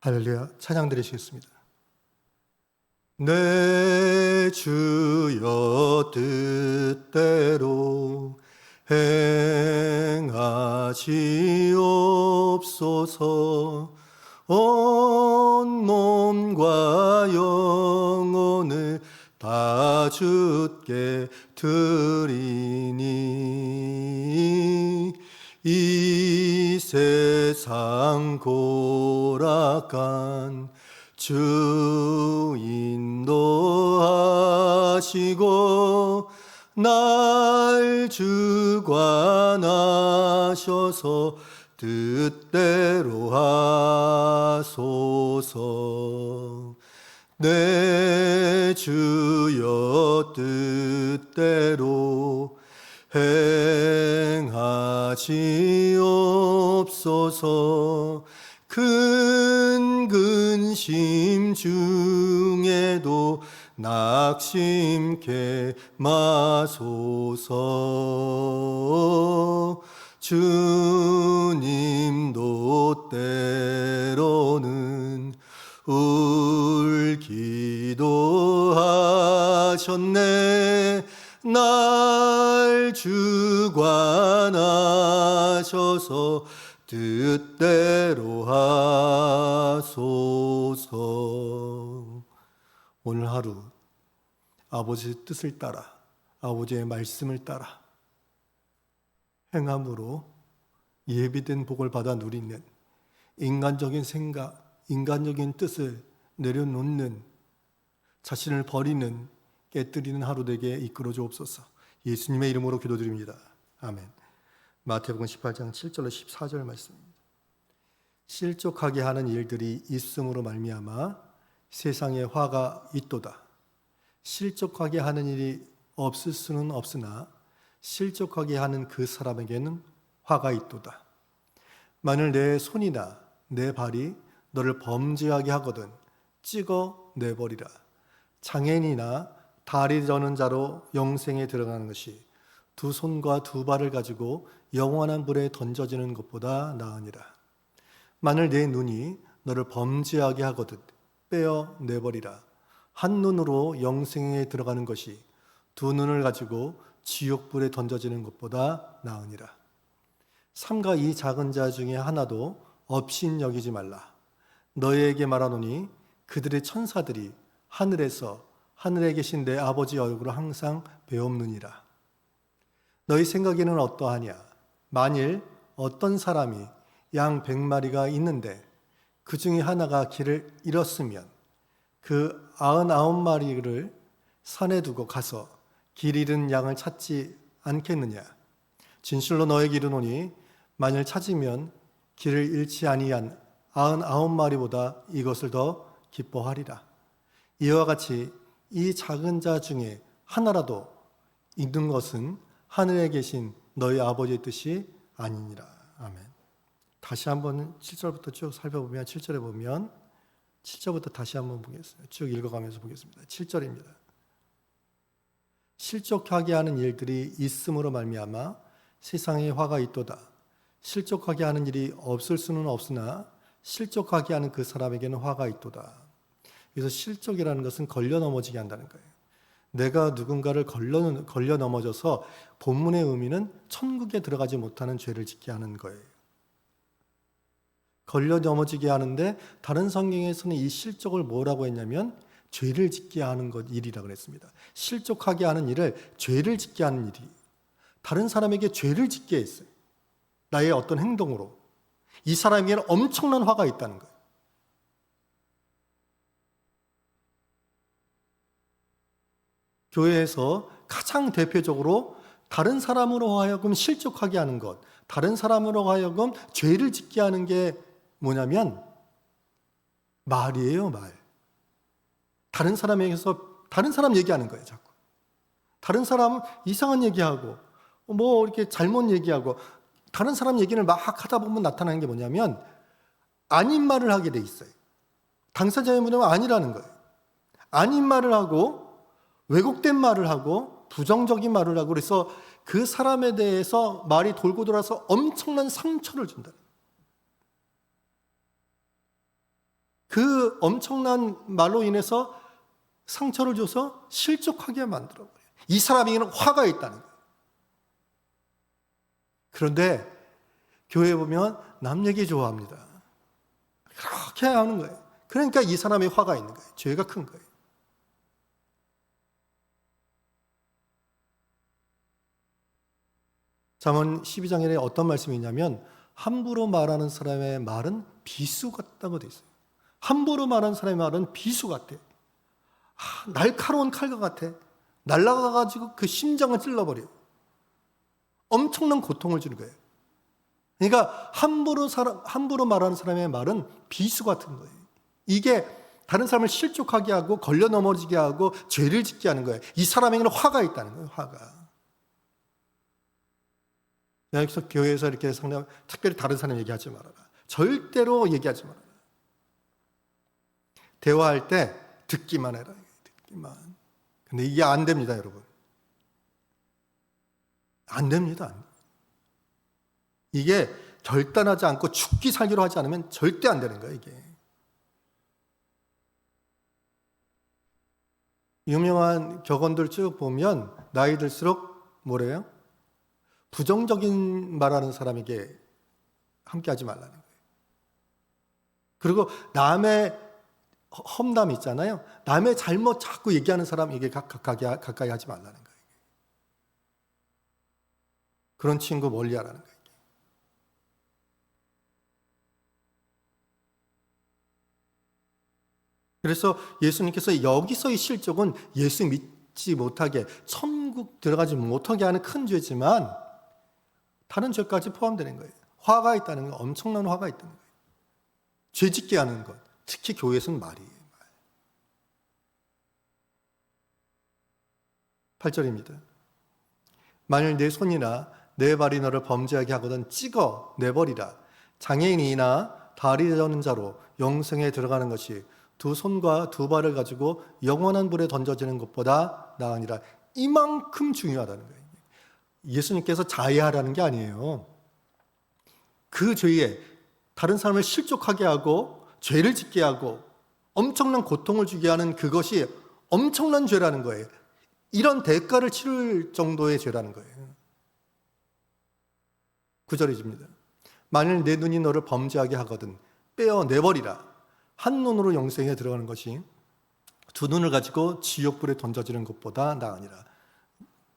할렐루야, 찬양 드리시겠습니다. 내 주여 뜻대로 행하시옵소서. 온 몸과 영혼을 다 주께 드리니 이 세상 고락한 주 인도하시고 날 주관하셔서 뜻대로 하소서. 내 주여 뜻대로 행하시옵소서. 큰 근심 중에도 낙심케 마소서. 주님도 때로는 울기도 하셨네. 날 주관하셔서 뜻대로 하소서. 오늘 하루 아버지의 뜻을 따라, 아버지의 말씀을 따라 행함으로 예비된 복을 받아 누리는, 인간적인 생각, 인간적인 뜻을 내려놓는, 자신을 버리는, 깨뜨리는 하루 되게 이끌어 주옵소서. 예수님의 이름으로 기도드립니다. 아멘. 마태복음 18장 7절로 14절 말씀입니다. 실족하게 하는 일들이 있음으로 말미암아 세상에 화가 있도다. 실족하게 하는 일이 없을 수는 없으나 실족하게 하는 그 사람에게는 화가 있도다. 만일 내 손이나 내 발이 너를 범죄하게 하거든 찍어 내버리라. 장애인이나 다리 저는 자로 영생에 들어가는 것이 두 손과 두 발을 가지고 영원한 불에 던져지는 것보다 나으니라. 만일 내 눈이 너를 범죄하게 하거든 빼어 내버리라. 한 눈으로 영생에 들어가는 것이 두 눈을 가지고 지옥불에 던져지는 것보다 나으니라. 삼가 이 작은 자 중에 하나도 업신 여기지 말라. 너희에게 말하노니 그들의 천사들이 하늘에 계신 내 아버지 얼굴을 항상 배옵느니라. 너희 생각에는 어떠하냐? 만일 어떤 사람이 양 100마리가 있는데 그 중에 하나가 길을 잃었으면 그 99마리를 산에 두고 가서 길 잃은 양을 찾지 않겠느냐? 진실로 너에게 이르노니 만일 찾으면 길을 잃지 아니한 99마리보다 이것을 더 기뻐하리라. 이와 같이 이 작은 자 중에 하나라도 있는 것은 하늘에 계신 너희 아버지의 뜻이 아니니라. 아멘. 다시 한번 7절부터 쭉 살펴보면 7절에 보면 7절부터 다시 한번 보겠습니다. 쭉 읽어가면서 보겠습니다. 7절입니다. 실족하게 하는 일들이 있음으로 말미암아 세상에 화가 있도다. 실족하게 하는 일이 없을 수는 없으나 실족하게 하는 그 사람에게는 화가 있도다. 그래서 실족이라는 것은 걸려 넘어지게 한다는 거예요. 내가 누군가를 걸려 넘어져서 본문의 의미는 천국에 들어가지 못하는 죄를 짓게 하는 거예요. 걸려 넘어지게 하는데 다른 성경에서는 이 실족을 뭐라고 했냐면 죄를 짓게 하는 것 일이라고 그랬습니다. 실족하게 하는 일을 죄를 짓게 하는 일이, 다른 사람에게 죄를 짓게 했어요. 나의 어떤 행동으로 이 사람에게는 엄청난 화가 있다는 거예요. 교회에서 가장 대표적으로 다른 사람으로 하여금 실족하게 하는 것, 다른 사람으로 하여금 죄를 짓게 하는 게 뭐냐면 말이에요, 말. 다른 사람에게서 다른 사람 얘기하는 거예요, 자꾸. 다른 사람은 이상한 얘기하고 뭐 이렇게 잘못 얘기하고 다른 사람 얘기를 막 하다 보면 나타나는 게 뭐냐면 아닌 말을 하게 돼 있어요. 당사자의 문제는 아니라는 거예요. 아닌 말을 하고 왜곡된 말을 하고 부정적인 말을 하고 그래서 그 사람에 대해서 말이 돌고 돌아서 엄청난 상처를 준다. 그 엄청난 말로 인해서 상처를 줘서 실족하게 만들어버려요. 이 사람에게는 화가 있다는 거예요. 그런데 교회에 보면 남 얘기 좋아합니다. 그렇게 하는 거예요. 그러니까 이 사람의 화가 있는 거예요. 죄가 큰 거예요. 잠언 12장에 어떤 말씀이 있냐면 함부로 말하는 사람의 말은 비수 같다고 돼 있어요. 함부로 말하는 사람의 말은 비수 같아. 날카로운 칼과 같아. 날아가가지고 그 심장을 찔러버려요. 엄청난 고통을 주는 거예요. 그러니까 함부로 말하는 사람의 말은 비수 같은 거예요. 이게 다른 사람을 실족하게 하고 걸려 넘어지게 하고 죄를 짓게 하는 거예요. 이 사람에게는 화가 있다는 거예요. 화가. 여기서 교회에서 이렇게 상담, 특별히 다른 사람 얘기하지 말아라. 절대로 얘기하지 말아라. 대화할 때 듣기만 해라. 듣기만. 근데 이게 안 됩니다, 여러분. 안 됩니다. 이게 결단하지 않고 죽기 살기로 하지 않으면 절대 안 되는 거예요, 이게. 유명한 격언들 쭉 보면 나이 들수록 뭐래요? 부정적인 말하는 사람에게 함께 하지 말라는 거예요. 그리고 남의 험담 있잖아요. 남의 잘못 자꾸 얘기하는 사람에게 가까이 하지 말라는 거예요. 그런 친구 멀리 하라는 거예요. 그래서 예수님께서 여기서의 실족은 예수 믿지 못하게, 천국 들어가지 못하게 하는 큰 죄지만 다른 죄까지 포함되는 거예요. 화가 있다는 건 엄청난 화가 있다는 거예요. 죄짓게 하는 것, 특히 교회에서는 말이에요. 8절입니다. 만일 내 손이나 내 발이 너를 범죄하게 하거든 찍어 내버리라. 장애인이나 다리 저는 자로 영생에 들어가는 것이 두 손과 두 발을 가지고 영원한 불에 던져지는 것보다 나으니라. 이만큼 중요하다는 거예요. 예수님께서 자해하라는 게 아니에요. 그 죄에 다른 사람을 실족하게 하고 죄를 짓게 하고 엄청난 고통을 주게 하는 그것이 엄청난 죄라는 거예요. 이런 대가를 치를 정도의 죄라는 거예요. 9절입니다. 만일 내 눈이 너를 범죄하게 하거든 빼어 내버리라. 한 눈으로 영생에 들어가는 것이 두 눈을 가지고 지옥불에 던져지는 것보다 나으니라.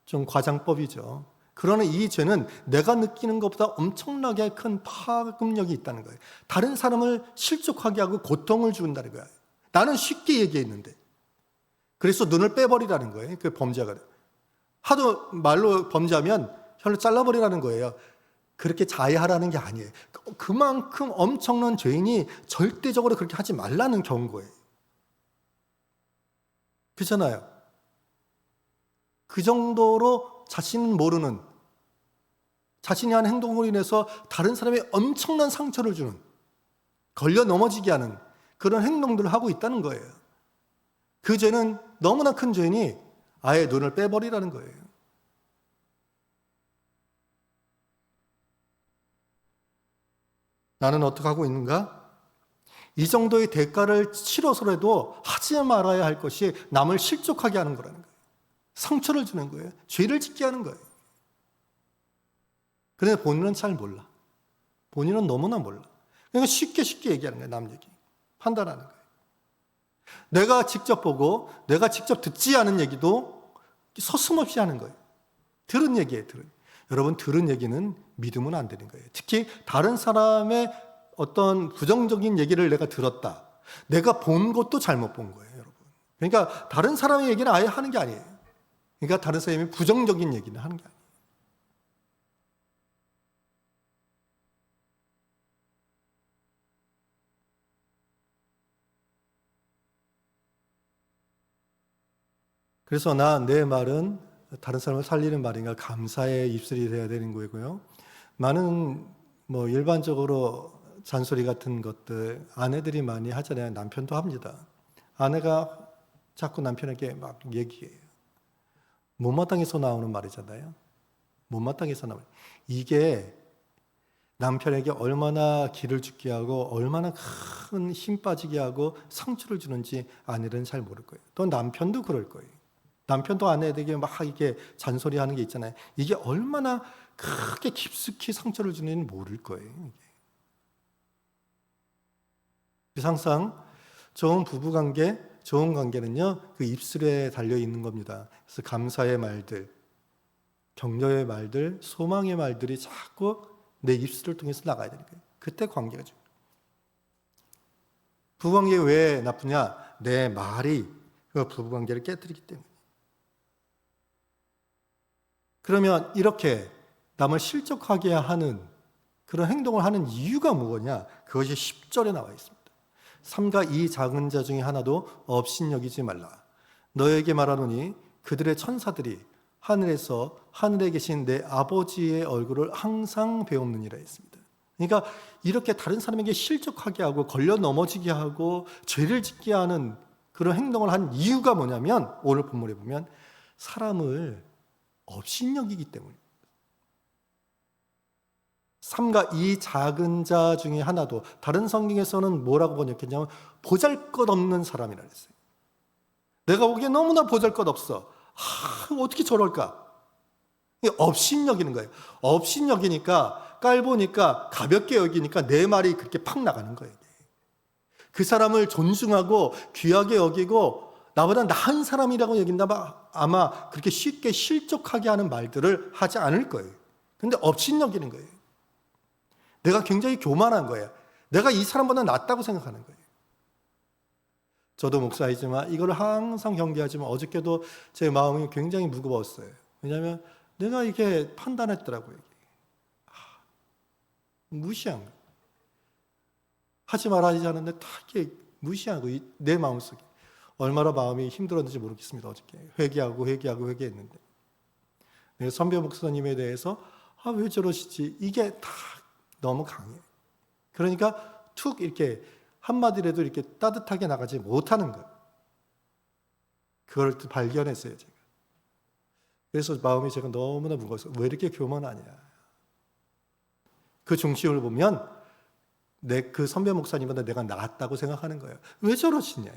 좀 과장법이죠. 그러나 이 죄는 내가 느끼는 것보다 엄청나게 큰 파급력이 있다는 거예요. 다른 사람을 실족하게 하고 고통을 준다는 거예요. 나는 쉽게 얘기했는데. 그래서 눈을 빼버리라는 거예요. 그 범죄가. 하도 말로 범죄하면 혀를 잘라버리라는 거예요. 그렇게 자해하라는 게 아니에요. 그만큼 엄청난 죄인이 절대적으로 그렇게 하지 말라는 경고예요. 그렇잖아요. 그 정도로 자신은 모르는, 자신이 한 행동으로 인해서 다른 사람에 엄청난 상처를 주는, 걸려 넘어지게 하는 그런 행동들을 하고 있다는 거예요. 그 죄는 너무나 큰 죄이니 아예 눈을 빼버리라는 거예요. 나는 어떻게 하고 있는가? 이 정도의 대가를 치러서라도 하지 말아야 할 것이 남을 실족하게 하는 거라는 거예요. 상처를 주는 거예요. 죄를 짓게 하는 거예요. 그런데 본인은 잘 몰라. 본인은 너무나 몰라. 그러니까 쉽게 얘기하는 거예요. 남 얘기. 판단하는 거예요. 내가 직접 보고 내가 직접 듣지 않은 얘기도 서슴없이 하는 거예요. 들은 얘기예요. 여러분, 들은 얘기는 믿으면 안 되는 거예요. 특히 다른 사람의 어떤 부정적인 얘기를 내가 들었다. 내가 본 것도 잘못 본 거예요, 여러분. 그러니까 다른 사람의 얘기는 아예 하는 게 아니에요. 그러니까 다른 사람이 부정적인 얘기는 하는 게 아니에요. 그래서 내 말은 다른 사람을 살리는 말인가 감사의 입술이 돼야 되는 거고요. 많은 일반적으로 잔소리 같은 것들 아내들이 많이 하잖아요. 남편도 합니다. 아내가 자꾸 남편에게 막 얘기해요. 못마땅해서 나오는 말이잖아요. 못마땅해서 나오는. 이게 남편에게 얼마나 기를 죽게 하고 얼마나 큰 힘 빠지게 하고 상처를 주는지 아내는 잘 모를 거예요. 또 남편도 그럴 거예요. 남편도 아내에게 막 이게 잔소리하는 게 있잖아요. 이게 얼마나 크게 깊숙이 상처를 주는지 모를 거예요. 그래서 항상 좋은 부부관계, 좋은 관계는요, 그 입술에 달려 있는 겁니다. 그래서 감사의 말들, 격려의 말들, 소망의 말들이 자꾸 내 입술을 통해서 나가야 되는 거예요. 그때 관계가 중요해요. 부부관계 왜 나쁘냐? 내 말이 그 부부관계를 깨뜨리기 때문에. 그러면 이렇게 남을 실족하게 하는 그런 행동을 하는 이유가 무엇이냐? 그것이 10절에 나와 있습니다. 삼가 이 작은 자 중에 하나도 업신여기지 말라. 너에게 말하노니 그들의 천사들이 하늘에서 하늘에 계신 내 아버지의 얼굴을 항상 배우느니라 했습니다. 그러니까 이렇게 다른 사람에게 실족하게 하고 걸려 넘어지게 하고 죄를 짓게 하는 그런 행동을 한 이유가 뭐냐면 오늘 본문에 보면 사람을 업신여기기 때문입니다. 삼가 이 작은 자 중에 하나도, 다른 성경에서는 뭐라고 번역했냐면 보잘것없는 사람이라 했어요. 내가 보기엔 너무나 보잘것없어. 어떻게 저럴까? 업신여기는 거예요. 업신여기니까, 깔보니까, 가볍게 여기니까 내 말이 그렇게 팍 나가는 거예요. 그 사람을 존중하고 귀하게 여기고 나보다 나은 사람이라고 여긴다면 아마 그렇게 쉽게 실족하게 하는 말들을 하지 않을 거예요. 근데 업신여기는 거예요. 내가 굉장히 교만한 거예요. 내가 이 사람보다 낫다고 생각하는 거예요. 저도 목사이지만 이걸 항상 경계하지만 어저께도 제 마음이 굉장히 무거웠어요. 왜냐하면 내가 이게 판단했더라고요. 무시한 거. 하지 말아야지 하는데 다 이렇게 무시하고 내 마음속에 얼마나 마음이 힘들었는지 모르겠습니다. 어저께 회개했는데 선배 목사님에 대해서 왜 저러시지? 이게 다 너무 강해. 그러니까 툭 이렇게 한마디라도 이렇게 따뜻하게 나가지 못하는 것. 그걸 발견했어요, 제가. 그래서 마음이 제가 너무나 무거워서 왜 이렇게 교만하냐. 그 중심을 보면 그 선배 목사님보다 내가 낫다고 생각하는 거예요. 왜 저러시냐.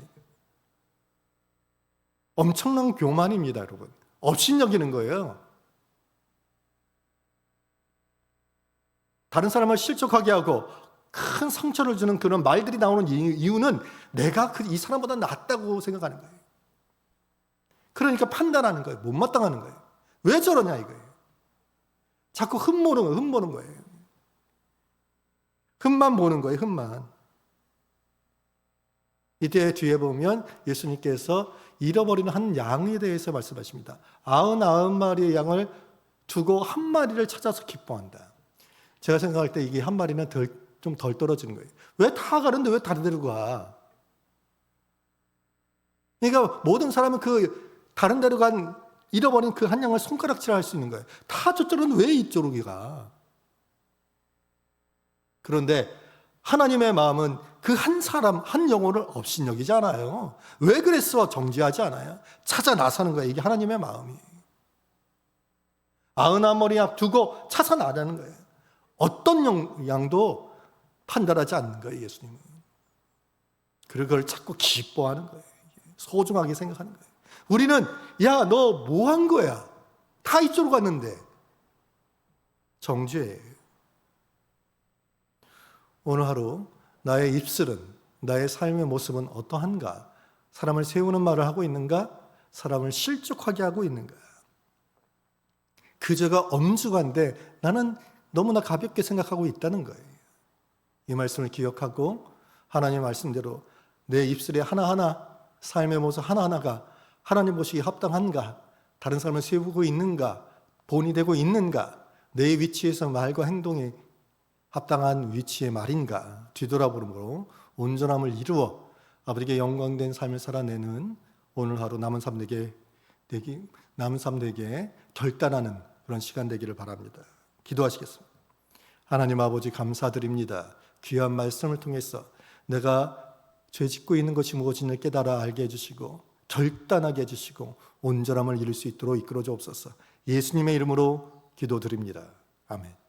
엄청난 교만입니다, 여러분. 업신여기는 거예요. 다른 사람을 실족하게 하고 큰 상처를 주는 그런 말들이 나오는 이유는 내가 이 사람보다 낫다고 생각하는 거예요. 그러니까 판단하는 거예요. 못마땅하는 거예요. 왜 저러냐 이거예요. 자꾸 흠모는 거예요. 흠만 보는 거예요. 흠만. 이때 뒤에 보면 예수님께서 잃어버리는 한 양에 대해서 말씀하십니다. 99마리의 양을 두고 한 마리를 찾아서 기뻐한다. 제가 생각할 때 이게 한 마리는 좀 덜 떨어지는 거예요. 왜 다 가는데 왜 다른 데로 가? 그러니까 모든 사람은 그 다른 데로 간 잃어버린 그 한 양을 손가락질할 수 있는 거예요. 다 저쪽은 왜 이쪽으로 가? 그런데 하나님의 마음은 그 한 사람, 한 영혼을 업신여기지 않아요. 왜 그랬어? 정죄하지 않아요. 찾아 나서는 거예요. 이게 하나님의 마음이에요. 99마리 양 두고 찾아 나가는 거예요. 어떤 양도 판단하지 않는 거예요, 예수님은. 그리고 그걸 자꾸 기뻐하는 거예요. 소중하게 생각하는 거예요. 우리는 야, 너 뭐 한 거야? 다 이쪽으로 갔는데. 정죄예요. 오늘 하루 나의 입술은, 나의 삶의 모습은 어떠한가? 사람을 세우는 말을 하고 있는가? 사람을 실족하게 하고 있는가? 그저가 엄중한데 나는 너무나 가볍게 생각하고 있다는 거예요. 이 말씀을 기억하고 하나님의 말씀대로 내 입술에 하나하나, 삶의 모습 하나하나가 하나님 보시기에 합당한가? 다른 사람을 세우고 있는가? 본이 되고 있는가? 내 위치에서 말과 행동이 합당한 위치의 말인가? 뒤돌아보므로 온전함을 이루어 아버지께 영광된 삶을 살아내는 오늘 하루 남은 삶 되게 결단하는 그런 시간 되기를 바랍니다. 기도하시겠습니다. 하나님 아버지 감사드립니다. 귀한 말씀을 통해서 내가 죄 짓고 있는 것이 무엇인지 깨달아 알게 해주시고 결단하게 해주시고 온전함을 이룰 수 있도록 이끌어 주옵소서. 예수님의 이름으로 기도드립니다. 아멘.